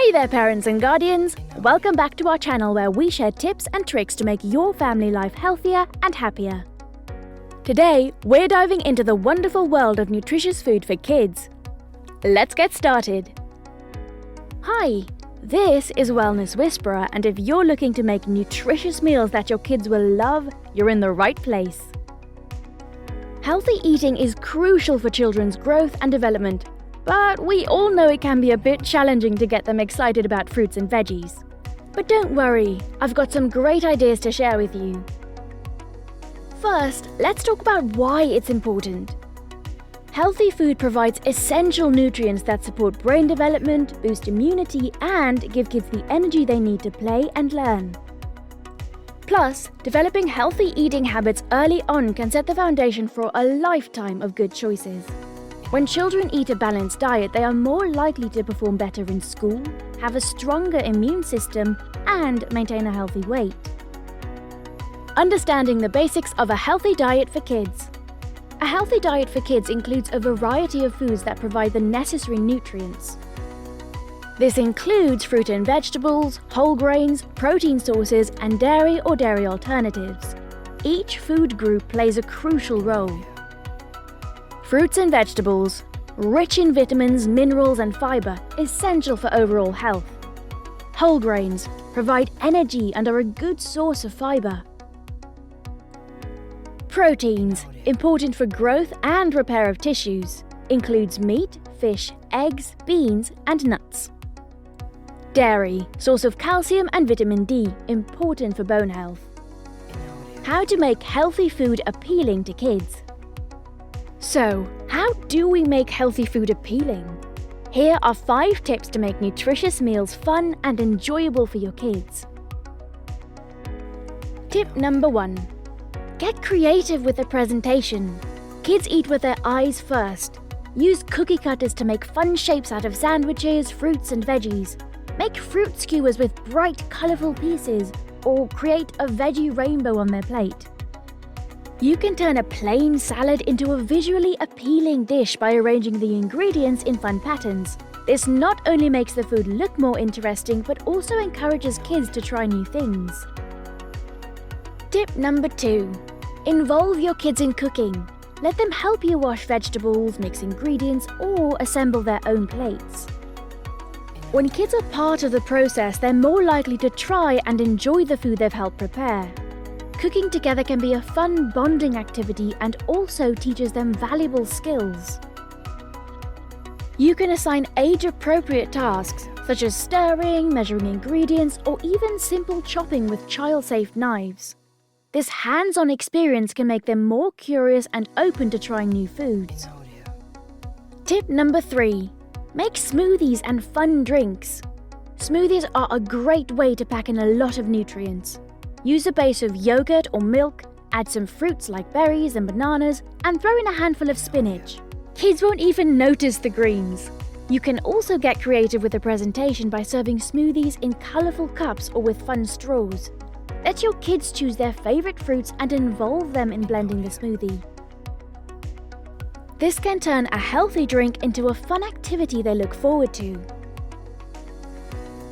Hey there parents and guardians! Welcome back to our channel where we share tips and tricks to make your family life healthier and happier. Today, we're diving into the wonderful world of nutritious food for kids. Let's get started. Hi, this is Wellness Whisperer, and if you're looking to make nutritious meals that your kids will love, you're in the right place. Healthy eating is crucial for children's growth and development, but we all know it can be a bit challenging to get them excited about fruits and veggies. But don't worry, I've got some great ideas to share with you. First, let's talk about why it's important. Healthy food provides essential nutrients that support brain development, boost immunity, and give kids the energy they need to play and learn. Plus, developing healthy eating habits early on can set the foundation for a lifetime of good choices. When children eat a balanced diet, they are more likely to perform better in school, have a stronger immune system, and maintain a healthy weight. Understanding the basics of a healthy diet for kids. A healthy diet for kids includes a variety of foods that provide the necessary nutrients. This includes fruit and vegetables, whole grains, protein sources, and dairy or dairy alternatives. Each food group plays a crucial role. Fruits and vegetables, rich in vitamins, minerals, and fiber, essential for overall health. Whole grains provide energy and are a good source of fiber. Proteins, important for growth and repair of tissues, includes meat, fish, eggs, beans, and nuts. Dairy, source of calcium and vitamin D, important for bone health. How to make healthy food appealing to kids. So, how do we make healthy food appealing? Here are 5 tips to make nutritious meals fun and enjoyable for your kids. Tip number 1. Get creative with the presentation. Kids eat with their eyes first. Use cookie cutters to make fun shapes out of sandwiches, fruits and veggies. Make fruit skewers with bright, colourful pieces, or create a veggie rainbow on their plate. You can turn a plain salad into a visually appealing dish by arranging the ingredients in fun patterns. This not only makes the food look more interesting, but also encourages kids to try new things. Tip number 2. Involve your kids in cooking. Let them help you wash vegetables, mix ingredients, or assemble their own plates. When kids are part of the process, they're more likely to try and enjoy the food they've helped prepare. Cooking together can be a fun bonding activity and also teaches them valuable skills. You can assign age-appropriate tasks, such as stirring, measuring ingredients, or even simple chopping with child-safe knives. This hands-on experience can make them more curious and open to trying new foods. Tip number 3. Make smoothies and fun drinks. Smoothies are a great way to pack in a lot of nutrients. Use a base of yogurt or milk, add some fruits like berries and bananas, and throw in a handful of spinach. Kids won't even notice the greens. You can also get creative with the presentation by serving smoothies in colourful cups or with fun straws. Let your kids choose their favourite fruits and involve them in blending the smoothie. This can turn a healthy drink into a fun activity they look forward to.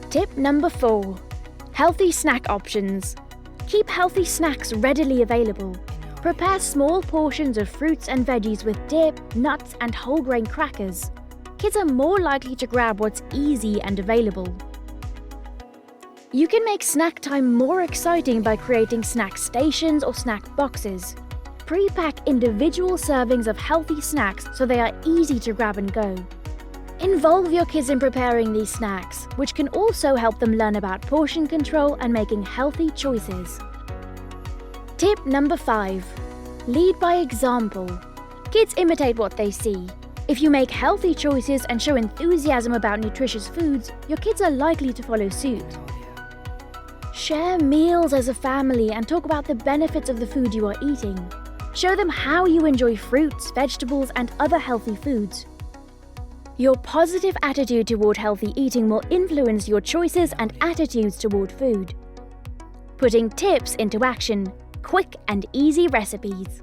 Tip number 4. Healthy snack options. Keep healthy snacks readily available. Prepare small portions of fruits and veggies with dip, nuts, and whole grain crackers. Kids are more likely to grab what's easy and available. You can make snack time more exciting by creating snack stations or snack boxes. Pre-pack individual servings of healthy snacks so they are easy to grab and go. Involve your kids in preparing these snacks, which can also help them learn about portion control and making healthy choices. Tip number 5. Lead by example. Kids imitate what they see. If you make healthy choices and show enthusiasm about nutritious foods, your kids are likely to follow suit. Share meals as a family and talk about the benefits of the food you are eating. Show them how you enjoy fruits, vegetables, and other healthy foods. Your positive attitude toward healthy eating will influence your choices and attitudes toward food. Putting tips into action, quick and easy recipes.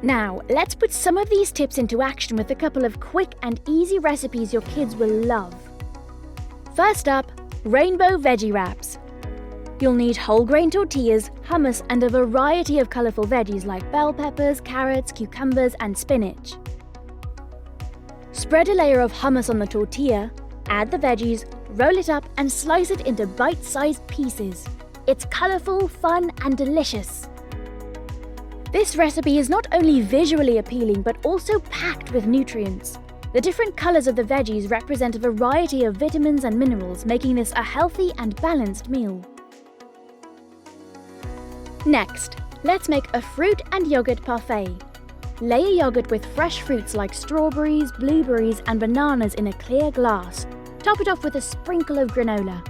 Now, let's put some of these tips into action with a couple of quick and easy recipes your kids will love. First up, Rainbow Veggie Wraps. You'll need whole grain tortillas, hummus, and a variety of colourful veggies like bell peppers, carrots, cucumbers, and spinach. Spread a layer of hummus on the tortilla, add the veggies, roll it up, and slice it into bite-sized pieces. It's colourful, fun, and delicious. This recipe is not only visually appealing but also packed with nutrients. The different colours of the veggies represent a variety of vitamins and minerals, making this a healthy and balanced meal. Next, let's make a fruit and yogurt parfait. Layer yogurt with fresh fruits like strawberries, blueberries, and bananas in a clear glass. Top it off with a sprinkle of granola.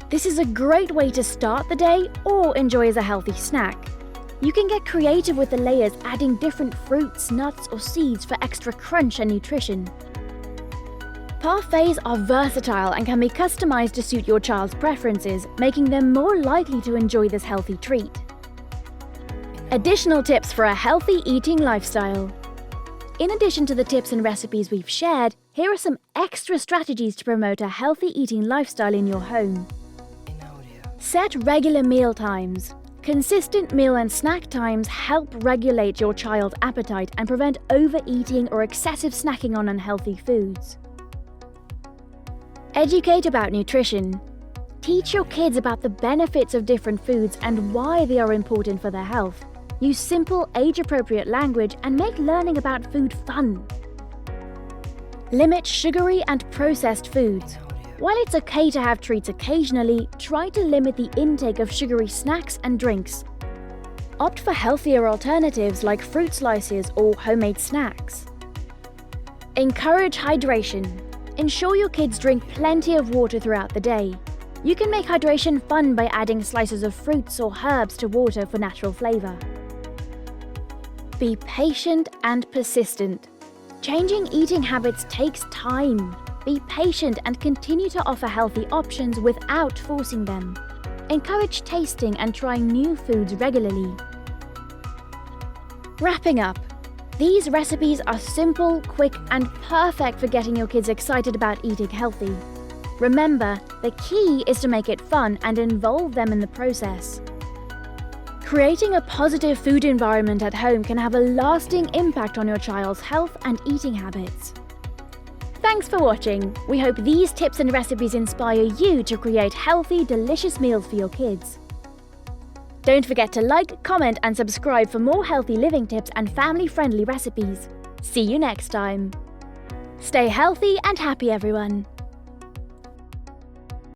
This is a great way to start the day or enjoy as a healthy snack. You can get creative with the layers, adding different fruits, nuts, or seeds for extra crunch and nutrition. Parfaits are versatile and can be customized to suit your child's preferences, making them more likely to enjoy this healthy treat. Additional tips for a healthy eating lifestyle. In addition to the tips and recipes we've shared, here are some extra strategies to promote a healthy eating lifestyle in your home. Set regular meal times. Consistent meal and snack times help regulate your child's appetite and prevent overeating or excessive snacking on unhealthy foods. Educate about nutrition. Teach your kids about the benefits of different foods and why they are important for their health. Use simple, age-appropriate language and make learning about food fun. Limit sugary and processed foods. While it's okay to have treats occasionally, try to limit the intake of sugary snacks and drinks. Opt for healthier alternatives like fruit slices or homemade snacks. Encourage hydration. Ensure your kids drink plenty of water throughout the day. You can make hydration fun by adding slices of fruits or herbs to water for natural flavor. Be patient and persistent. Changing eating habits takes time. Be patient and continue to offer healthy options without forcing them. Encourage tasting and trying new foods regularly. Wrapping up, these recipes are simple, quick, and perfect for getting your kids excited about eating healthy. Remember, the key is to make it fun and involve them in the process. Creating a positive food environment at home can have a lasting impact on your child's health and eating habits. Thanks for watching. We hope these tips and recipes inspire you to create healthy, delicious meals for your kids. Don't forget to like, comment, and subscribe for more healthy living tips and family-friendly recipes. See you next time. Stay healthy and happy, everyone.